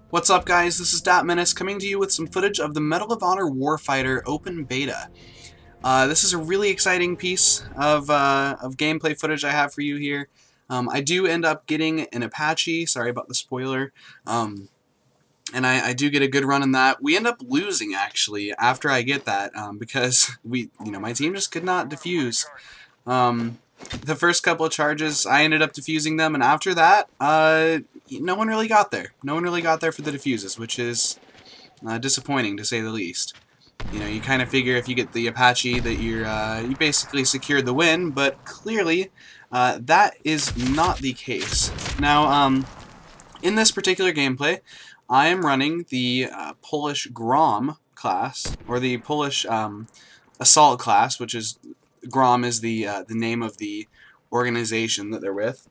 What's up, guys? This is DattMennis coming to you with some footage of the Medal of Honor Warfighter open beta. This is a really exciting piece of gameplay footage I have for you here. I do end up getting an Apache, sorry about the spoiler, and I do get a good run in that. We end up losing, actually, after I get that, because my team just could not defuse. The first couple of charges, I ended up defusing them, and after that, no one really got there. No one really got there for the defuses, which is disappointing, to say the least. You know, you kind of figure if you get the Apache that you basically secured the win, but clearly that is not the case. Now, in this particular gameplay, I am running the Polish Grom class, or the Polish Assault class, which is Grom is the name of the organization that they're with.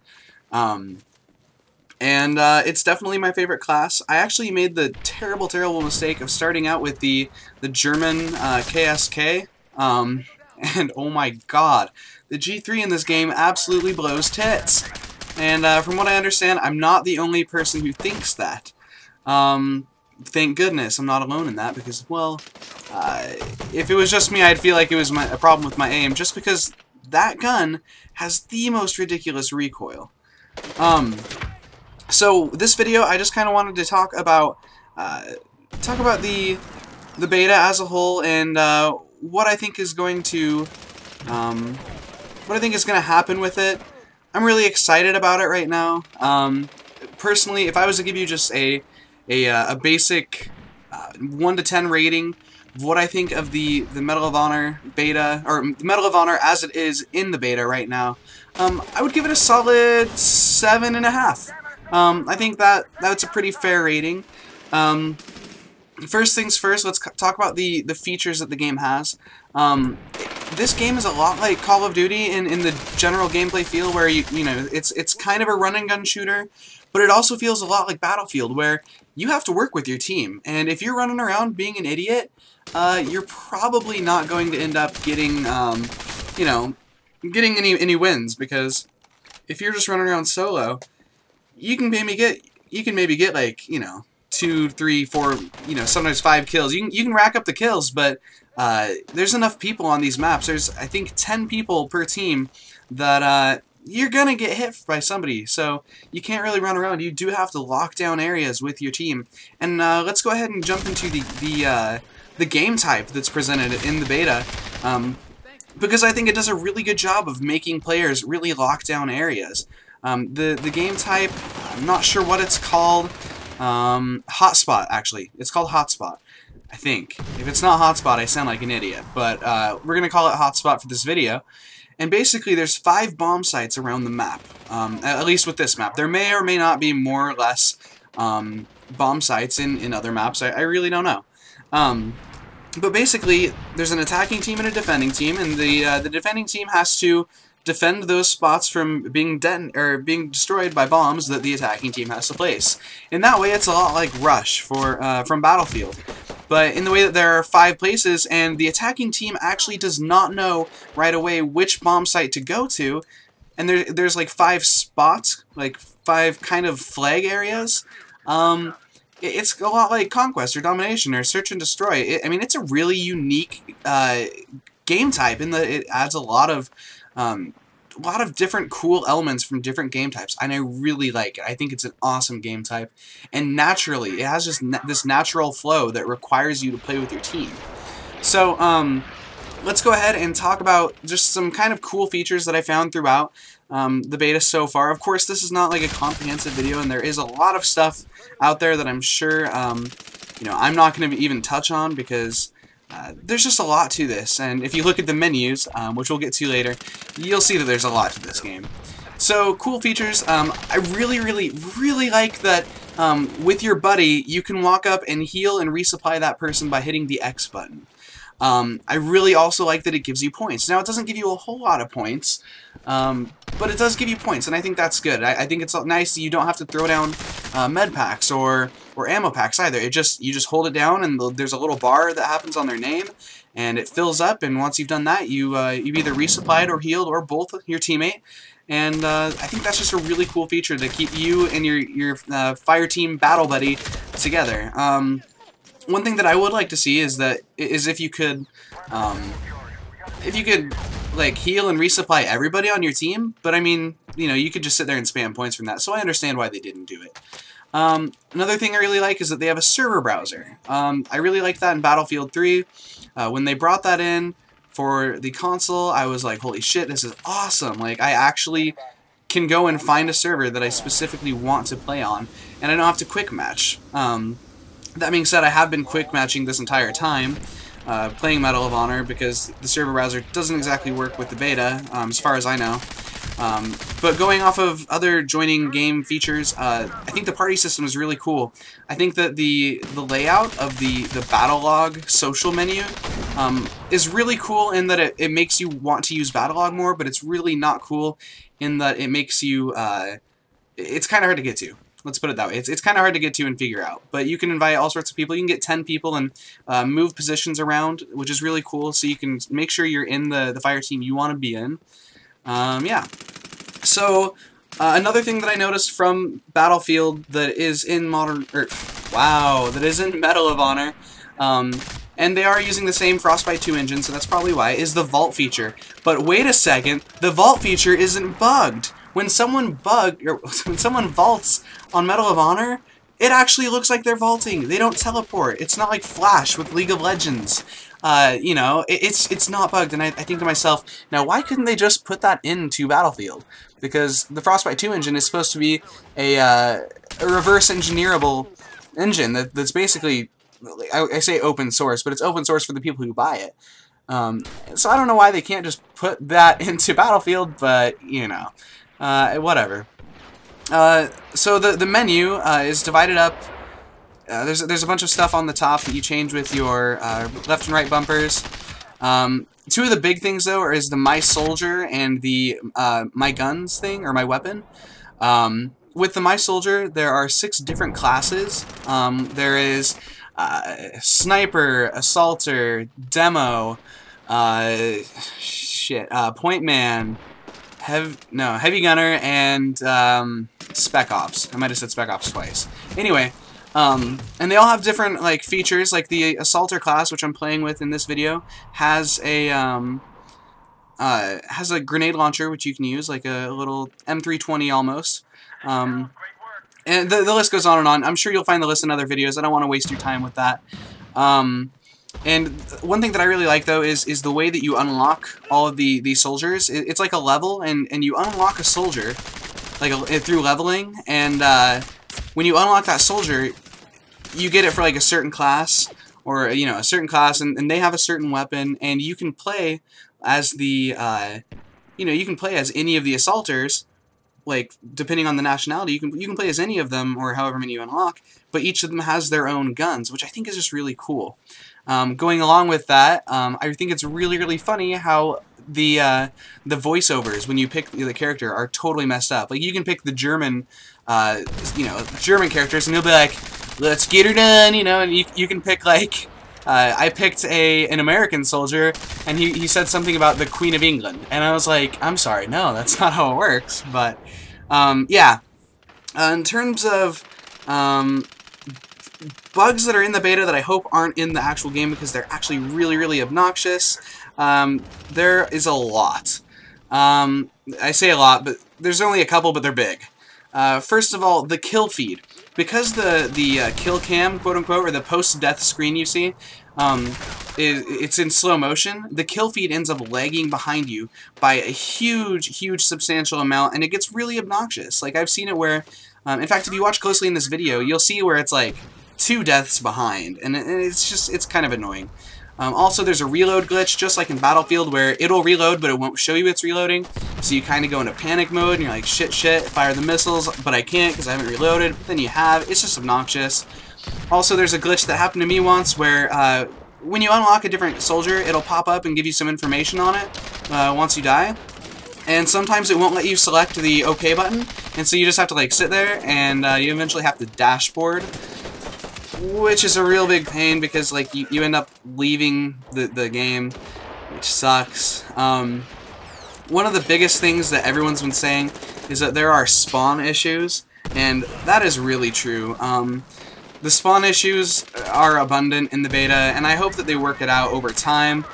It's definitely my favorite class. I actually made the terrible mistake of starting out with the German KSK, and oh my god, the G3 in this game absolutely blows tits. And from what I understand, I'm not the only person who thinks that. Thank goodness I'm not alone in that, because, well, if it was just me, I'd feel like it was a problem with my aim, just because that gun has the most ridiculous recoil. So this video, I just kind of wanted to talk about the beta as a whole, and what I think is going to happen with it. I'm really excited about it right now. Personally, if I was to give you just a basic 1 to 10 rating of what I think of the Medal of Honor beta, or Medal of Honor as it is in the beta right now, I would give it a solid 7.5. I think that's a pretty fair rating. First things first, let's talk about the features that the game has. This game is a lot like Call of Duty in the general gameplay feel, where it's kind of a run and gun shooter, but it also feels a lot like Battlefield, where you have to work with your team, and if you're running around being an idiot, you're probably not going to end up getting getting any wins, because if you're just running around solo, you can maybe get like 2, 3, 4, sometimes 5 kills. You can rack up the kills, but there's enough people on these maps. There's, I think, 10 people per team that you're gonna get hit by somebody, so you can't really run around. You do have to lock down areas with your team. And let's go ahead and jump into the game type that's presented in the beta, because I think it does a really good job of making players really lock down areas. The game type, I'm not sure what it's called. Hotspot, actually. It's called Hotspot, I think. If it's not Hotspot, I sound like an idiot. But we're going to call it Hotspot for this video. And basically, there's 5 bomb sites around the map, at least with this map. There may or may not be more or less bomb sites in other maps. I really don't know. But basically, there's an attacking team and a defending team, and the defending team has to defend those spots from being destroyed by bombs that the attacking team has to place. In that way, it's a lot like Rush from Battlefield. But in the way that there are 5 places, and the attacking team actually does not know right away which bomb site to go to, and there's like 5 spots, like 5 kind of flag areas. It's a lot like Conquest or Domination or Search and Destroy. I mean, it's a really unique game type in that it adds a lot of different cool elements from different game types, and I really like it. I think it's an awesome game type, and naturally, it has just this natural flow that requires you to play with your team. So, let's go ahead and talk about just some kind of cool features that I found throughout the beta so far. Of course, this is not like a comprehensive video, and there is a lot of stuff out there that I'm sure, I'm not going to even touch on, because there's just a lot to this, and if you look at the menus, which we'll get to later, you'll see that there's a lot to this game. So, cool features. I really like that with your buddy, you can walk up and heal and resupply that person by hitting the X button. I really also like that it gives you points. Now, it doesn't give you a whole lot of points, but it does give you points, and I think that's good. I think it's nice that you don't have to throw down med packs or ammo packs either. You just hold it down, and there's a little bar that happens on their name, and it fills up, and once you've done that, you've either resupplied or healed, or both your teammate. And I think that's just a really cool feature to keep you and your fire team battle buddy together. One thing that I would like to see is if you could like heal and resupply everybody on your team, but I mean, you know, you could just sit there and spam points from that, so I understand why they didn't do it. Another thing I really like is that they have a server browser. I really liked that in Battlefield 3. When they brought that in for the console, I was like, holy shit, this is awesome. Like, I actually can go and find a server that I specifically want to play on, and I don't have to quick match. That being said, I have been quick matching this entire time, playing Medal of Honor, because the server browser doesn't exactly work with the beta, as far as I know. But going off of other joining game features, I think the party system is really cool. I think that the layout of the battle log social menu is really cool in that it makes you want to use battle log more, but it's really not cool in that it makes you, it's kind of hard to get to. Let's put it that way. It's kind of hard to get to and figure out. But you can invite all sorts of people. You can get 10 people and move positions around, which is really cool. So you can make sure you're in the fire team you want to be in. Yeah. So another thing that I noticed from Battlefield that is in that is in Medal of Honor, and they are using the same Frostbite 2 engine, so that's probably why, is the vault feature. But wait a second, the vault feature isn't bugged. When someone vaults on Medal of Honor, it actually looks like they're vaulting. They don't teleport. It's not like Flash with League of Legends. You know, it's not bugged, and I think to myself, now why couldn't they just put that into Battlefield? Because the Frostbite 2 engine is supposed to be a reverse engineerable engine that's basically, I say open source, but it's open source for the people who buy it. So I don't know why they can't just put that into Battlefield, but, you know, whatever. So the menu is divided up. There's a bunch of stuff on the top that you change with your left and right bumpers. Two of the big things, though, is the My Soldier and the My Guns thing, or My Weapon. With the My Soldier, there are 6 different classes. There is Sniper, Assaulter, Demo, Point Man, Heavy Gunner, and Spec Ops. I might have said Spec Ops twice. Anyway, and they all have different like features. Like the Assaulter class, which I'm playing with in this video, has a grenade launcher which you can use, like a little M320 almost. And the list goes on and on. I'm sure you'll find the list in other videos. I don't want to waste your time with that. And one thing that I really like, though, is the way that you unlock all of the soldiers. It's like a level, and you unlock a soldier like through leveling. And when you unlock that soldier, you get it for like a certain class, or you know, a certain class, and they have a certain weapon, and you can play as the you can play as any of the assaulters. Like, depending on the nationality, you can play as any of them, or however many you unlock, but each of them has their own guns, which I think is just really cool. Going along with that, I think it's really, really funny how the voiceovers, when you pick the character, are totally messed up. Like, you can pick the German, German characters, and you'll be like, let's get her done, you know, and you can pick, like, I picked an American soldier, and he said something about the Queen of England, and I was like, I'm sorry, no, that's not how it works. But yeah, in terms of bugs that are in the beta that I hope aren't in the actual game because they're actually really, really obnoxious, there is a lot. I say a lot, but there's only a couple, but they're big. First of all, the kill feed. Because the kill cam, quote-unquote, or the post-death screen you see, it's in slow motion, the kill feed ends up lagging behind you by a huge, huge substantial amount, and it gets really obnoxious. Like, I've seen it where, in fact, if you watch closely in this video, you'll see where it's like 2 deaths behind, and it's kind of annoying. Also, there's a reload glitch, just like in Battlefield, where it'll reload, but it won't show you it's reloading. So you kind of go into panic mode, and you're like, shit, fire the missiles, but I can't because I haven't reloaded. But then you have. It's just obnoxious. Also, there's a glitch that happened to me once where when you unlock a different soldier, it'll pop up and give you some information on it once you die. And sometimes it won't let you select the OK button, and so you just have to like sit there, and you eventually have to dashboard, which is a real big pain because like you end up leaving the game, which sucks. One of the biggest things that everyone's been saying is that there are spawn issues, and that is really true. The spawn issues are abundant in the beta, and I hope that they work it out over time.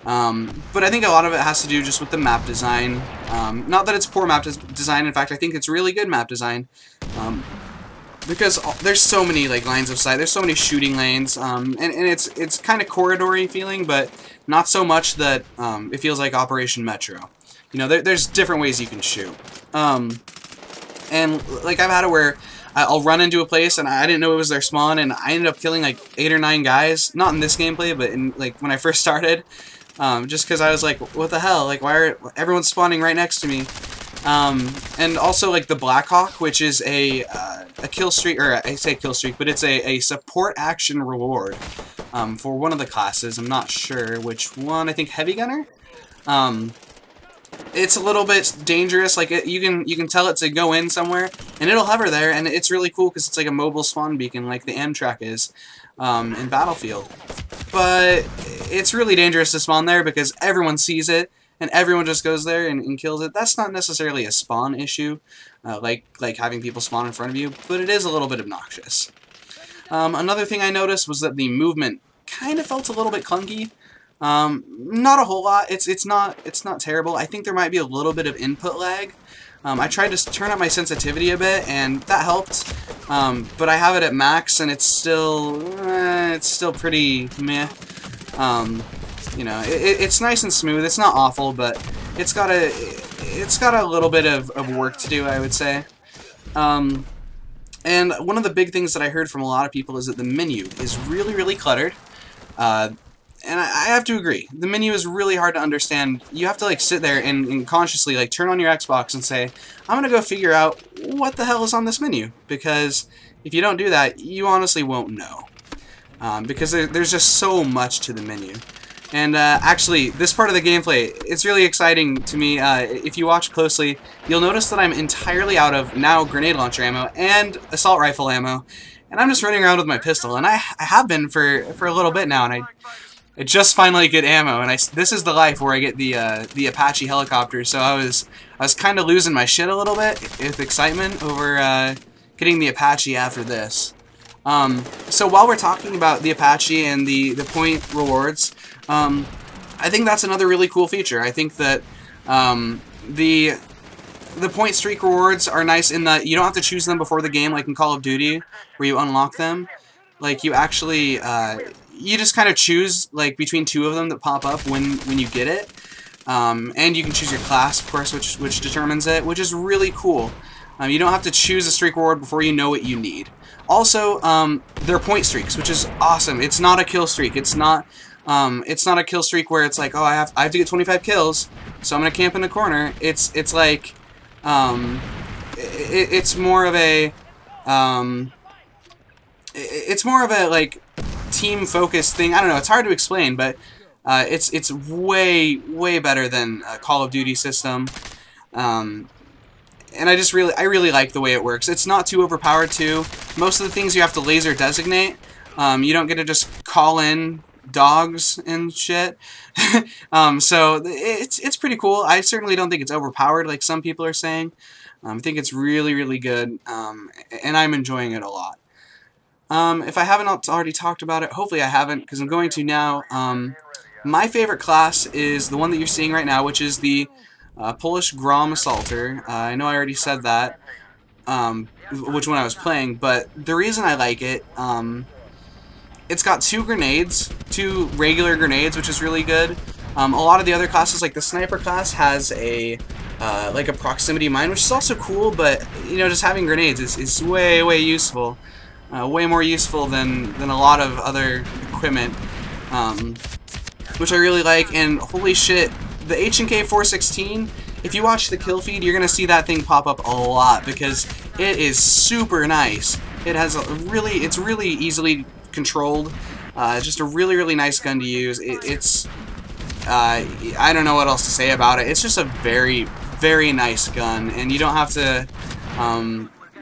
But I think a lot of it has to do just with the map design. Not that it's poor map design, in fact, I think it's really good map design. Because there's so many like lines of sight, there's so many shooting lanes, and it's kind of corridory feeling, but not so much that it feels like Operation Metro. You know, there's different ways you can shoot. And like I've had it where I'll run into a place and I didn't know it was their spawn, and I ended up killing like 8 or 9 guys. Not in this gameplay, but in like when I first started, just because I was like, what the hell? Like, why are everyone's spawning right next to me? And also like the Blackhawk, which is a kill streak, or I say kill streak, but it's a support action reward for one of the classes. I'm not sure which one. I think Heavy Gunner. It's a little bit dangerous. Like you can tell it to go in somewhere, and it'll hover there, and it's really cool because it's like a mobile spawn beacon, like the Amtrak is in Battlefield. But it's really dangerous to spawn there because everyone sees it, and everyone just goes there and kills it. That's not necessarily a spawn issue, like having people spawn in front of you, but it is a little bit obnoxious. Another thing I noticed was that the movement kind of felt a little bit clunky. Not a whole lot. It's not terrible. I think there might be a little bit of input lag. I tried to turn up my sensitivity a bit, and that helped. But I have it at max, and it's still pretty meh. You know, it's nice and smooth. It's not awful, but it's got a little bit of work to do, I would say. And one of the big things that I heard from a lot of people is that the menu is really cluttered. And I have to agree. The menu is really hard to understand. You have to like sit there and consciously like turn on your Xbox and say, I'm gonna go figure out what the hell is on this menu, because if you don't do that, you honestly won't know. Because there's just so much to the menu. And actually, this part of the gameplay, it's really exciting to me. If you watch closely, you'll notice that I'm entirely out of now grenade launcher ammo and assault rifle ammo, and I'm just running around with my pistol. And I have been for a little bit now, and I just finally get ammo, and this is the life where I get the Apache helicopter. So I was kind of losing my shit a little bit with excitement over getting the Apache after this. So while we're talking about the Apache and the point rewards, I think that's another really cool feature. I think that the point streak rewards are nice in that you don't have to choose them before the game, like in Call of Duty, where you unlock them. Like you actually you just kind of choose like between 2 of them that pop up when you get it, and you can choose your class, of course, which determines it, which is really cool. You don't have to choose a streak reward before you know what you need. Also, they're point streaks, which is awesome. It's not a kill streak. It's not a kill streak where it's like, oh, I have to get 25 kills, so I'm gonna camp in the corner. It's like it's more of a like team focused thing. I don't know, it's hard to explain, but it's way better than a Call of Duty system. And I really like the way it works. It's not too overpowered too. Most of the things you have to laser designate. You don't get to just call in dogs and shit. So it's pretty cool. I certainly don't think it's overpowered like some people are saying. I think it's really good, and I'm enjoying it a lot. If I haven't already talked about it, hopefully I haven't, because I'm going to now. My favorite class is the one that you're seeing right now, which is the Polish Grom Assaulter. I know I already said that, which one I was playing, but the reason I like it, it's got 2 grenades, 2 regular grenades, which is really good. A lot of the other classes, like the Sniper class, has like a proximity mine, which is also cool, but you know, just having grenades is way useful. Way more useful than a lot of other equipment, which I really like. And holy shit, the H&K 416, if you watch the kill feed, you're gonna see that thing pop up a lot because it is super nice. It has it's really easily controlled. Just a really nice gun to use. It's I don't know what else to say about it. It's just a very nice gun, and you don't have to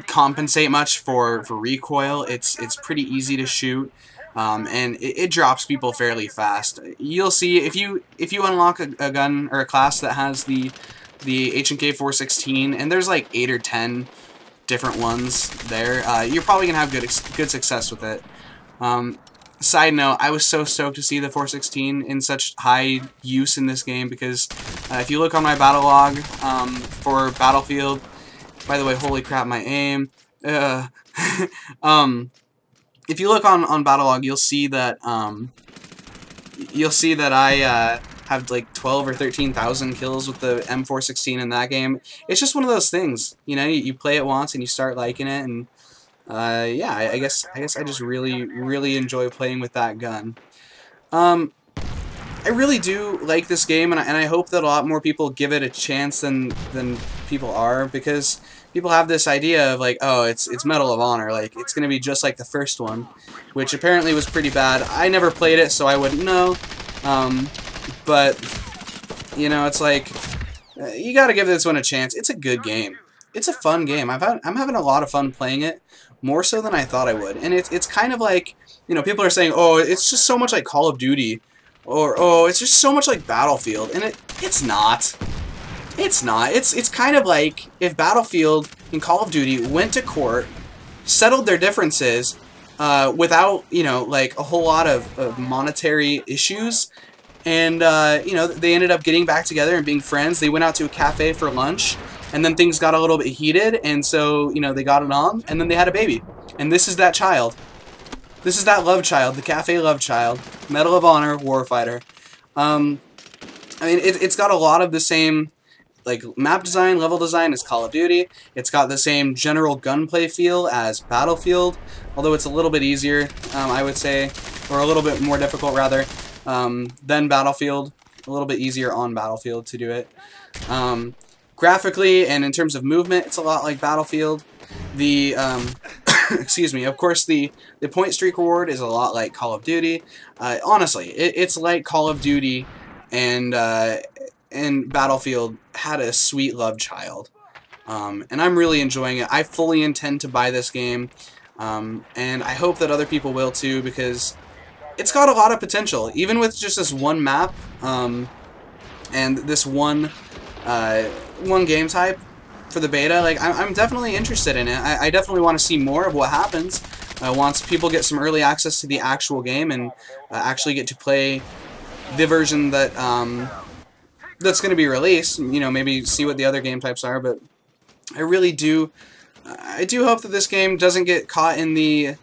compensate much for recoil. It's pretty easy to shoot, and it drops people fairly fast. You'll see if you unlock a gun or a class that has the H&K 416, and there's like 8 or 10 different ones there, you're probably going to have good success with it. Side note, I was so stoked to see the 416 in such high use in this game because if you look on my battle log for Battlefield, by the way, holy crap, my aim. If you look on battle log, you'll see that I have like 12 or 13,000 kills with the M416 in that game. It's just one of those things, you know. You play it once and you start liking it, and yeah, I guess I just really enjoy playing with that gun. I really do like this game, and I hope that a lot more people give it a chance than people are, because people have this idea of like, oh, it's Medal of Honor, like it's gonna be just like the first one, which apparently was pretty bad. I never played it, so I wouldn't know. But you know, it's like you gotta give this one a chance. It's a good game. It's a fun game. I'm having a lot of fun playing it, more so than I thought I would. And it's kind of like, you know, people are saying, oh, it's just so much like Call of Duty, or oh, it's just so much like Battlefield, and it's not. It's not. It's kind of like if Battlefield and Call of Duty went to court, settled their differences without, you know, like a whole lot of monetary issues, and you know, they ended up getting back together and being friends. They went out to a cafe for lunch, and then things got a little bit heated, and so, you know, they got it on, and then they had a baby. And this is that child. This is that love child, the cafe love child. Medal of Honor, Warfighter. I mean, it's got a lot of the same, like, map design, level design as Call of Duty. It's got the same general gunplay feel as Battlefield, although it's a little bit easier, I would say, or a little bit more difficult, rather, than Battlefield. A little bit easier on Battlefield to do it. Graphically and in terms of movement, it's a lot like Battlefield. The excuse me, of course, the point streak reward is a lot like Call of Duty. Honestly, it's like Call of Duty, and Battlefield had a sweet love child. And I'm really enjoying it. I fully intend to buy this game, and I hope that other people will too, because it's got a lot of potential, even with just this one map, and this one game type for the beta. Like, I'm definitely interested in it. I definitely want to see more of what happens once people get some early access to the actual game and actually get to play the version that that's going to be released. You know, maybe see what the other game types are. But I really do, I do hope that this game doesn't get caught in the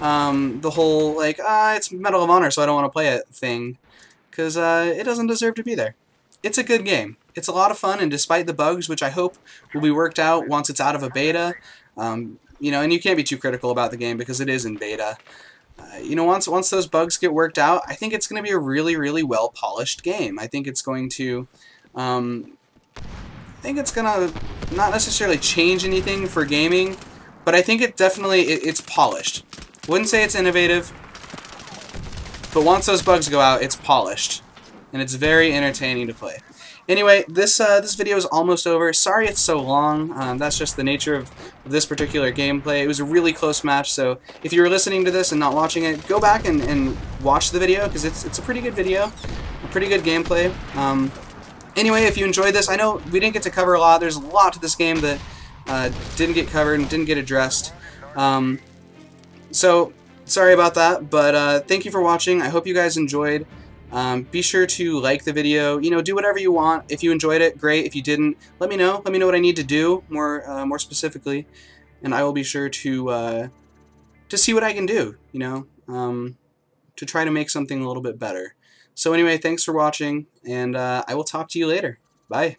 whole like, it's Medal of Honor, so I don't want to play it thing, because it doesn't deserve to be there. It's a good game. It's a lot of fun, and despite the bugs, which I hope will be worked out once it's out of a beta, you know, and you can't be too critical about the game because it is in beta. You know, once those bugs get worked out, I think it's going to be a really well polished game. I think it's going to, not necessarily change anything for gaming, but I think it definitely it's polished. Wouldn't say it's innovative, but once those bugs go out, it's polished, and it's very entertaining to play. Anyway, this video is almost over. Sorry it's so long. That's just the nature of this particular gameplay. It was a really close match, so if you were listening to this and not watching it, go back and watch the video, because it's a pretty good video, a pretty good gameplay. Anyway, if you enjoyed this, I know we didn't get to cover a lot. There's a lot to this game that didn't get covered and didn't get addressed. So, sorry about that, but thank you for watching. I hope you guys enjoyed. Be sure to like the video. You know, do whatever you want. If you enjoyed it, great. If you didn't, let me know. Let me know what I need to do more specifically, and I will be sure to see what I can do. You know, to try to make something a little bit better. So anyway, thanks for watching, and I will talk to you later. Bye.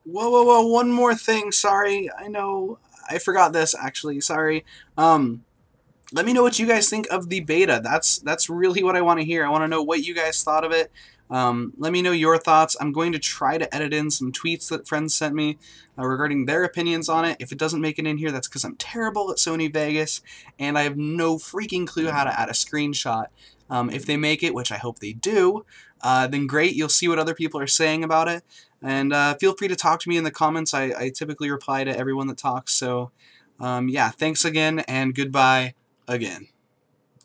Whoa! One more thing. Sorry, I know I forgot this actually. Sorry. Let me know what you guys think of the beta. That's really what I want to hear. I want to know what you guys thought of it. Let me know your thoughts. I'm going to try to edit in some tweets that friends sent me regarding their opinions on it. If it doesn't make it in here, that's because I'm terrible at Sony Vegas, and I have no freaking clue how to add a screenshot. If they make it, which I hope they do, then great. You'll see what other people are saying about it. And feel free to talk to me in the comments. I typically reply to everyone that talks. So, yeah, thanks again, and goodbye again.